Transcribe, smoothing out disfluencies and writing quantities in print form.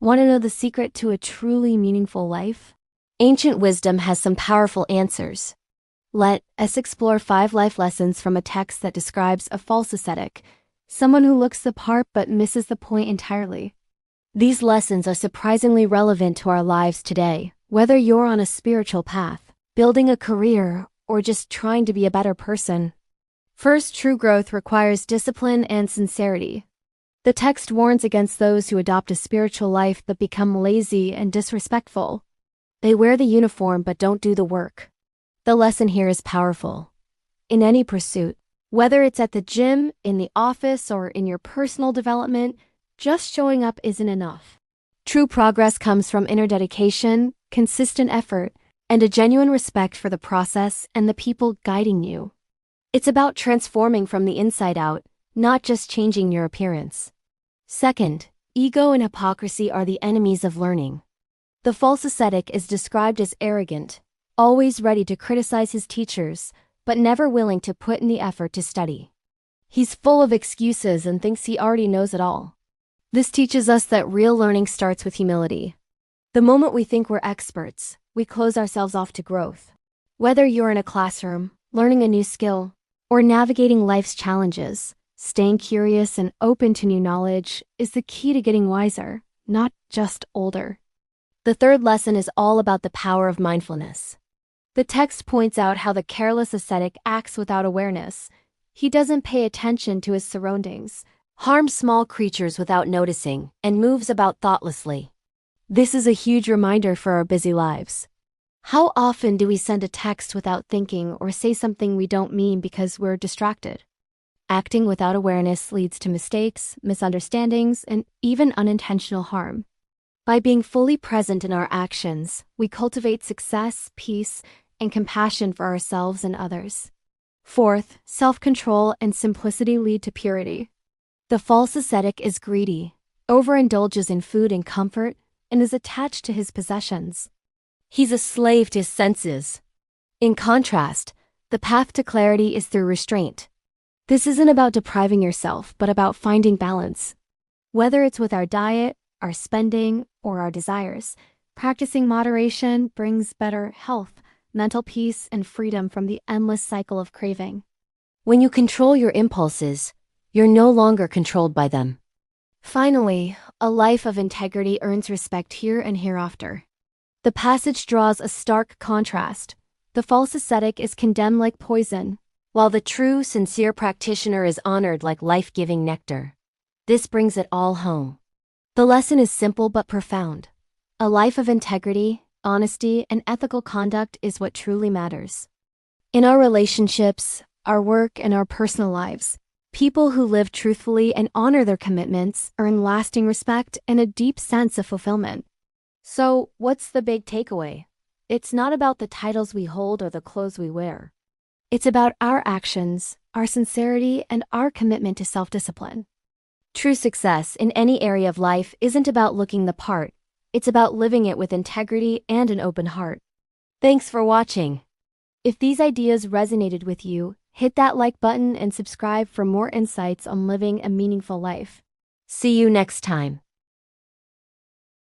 Want to know the secret to a truly meaningful life? Ancient wisdom has some powerful answers. Let us explore 5 life lessons from a text that describes a false ascetic, someone who looks the part but misses the point entirely. These lessons are surprisingly relevant to our lives today, whether you're on a spiritual path, building a career, or just trying to be a better person. First, true growth requires discipline and sincerity. The text warns against those who adopt a spiritual life but become lazy and disrespectful. They wear the uniform but don't do the work. The lesson here is powerful. In any pursuit, whether it's at the gym, in the office, or in your personal development, just showing up isn't enough. True progress comes from inner dedication, consistent effort, and a genuine respect for the process and the people guiding you. It's about transforming from the inside out, not just changing your appearance. Second, ego and hypocrisy are the enemies of learning. The false ascetic is described as arrogant, always ready to criticize his teachers, but never willing to put in the effort to study. He's full of excuses and thinks he already knows it all. This teaches us that real learning starts with humility. The moment we think we're experts, we close ourselves off to growth. Whether you're in a classroom, learning a new skill, or navigating life's challenges, staying curious and open to new knowledge is the key to getting wiser, not just older. The third lesson is all about the power of mindfulness. The text points out how the careless ascetic acts without awareness. He doesn't pay attention to his surroundings, harms small creatures without noticing, and moves about thoughtlessly. This is a huge reminder for our busy lives. How often do we send a text without thinking or say something we don't mean because we're distracted? Acting without awareness leads to mistakes, misunderstandings, and even unintentional harm. By being fully present in our actions, we cultivate success, peace, and compassion for ourselves and others. Fourth, self-control and simplicity lead to purity. The false ascetic is greedy, overindulges in food and comfort, and is attached to his possessions. He's a slave to his senses. In contrast, the path to clarity is through restraint. This isn't about depriving yourself, but about finding balance. Whether it's with our diet, our spending, or our desires, practicing moderation brings better health, mental peace, and freedom from the endless cycle of craving. When you control your impulses, you're no longer controlled by them. Finally, a life of integrity earns respect here and hereafter. The passage draws a stark contrast. The false ascetic is condemned like poison, while the true, sincere practitioner is honored like life-giving nectar. This brings it all home. The lesson is simple but profound. A life of integrity, honesty, and ethical conduct is what truly matters. In our relationships, our work, and our personal lives, people who live truthfully and honor their commitments earn lasting respect and a deep sense of fulfillment. So, what's the big takeaway? It's not about the titles we hold or the clothes we wear. It's about our actions, our sincerity, and our commitment to self-discipline. True success in any area of life isn't about looking the part. It's about living it with integrity and an open heart. Thanks for watching. If these ideas resonated with you, hit that like button and subscribe for more insights on living a meaningful life. See you next time.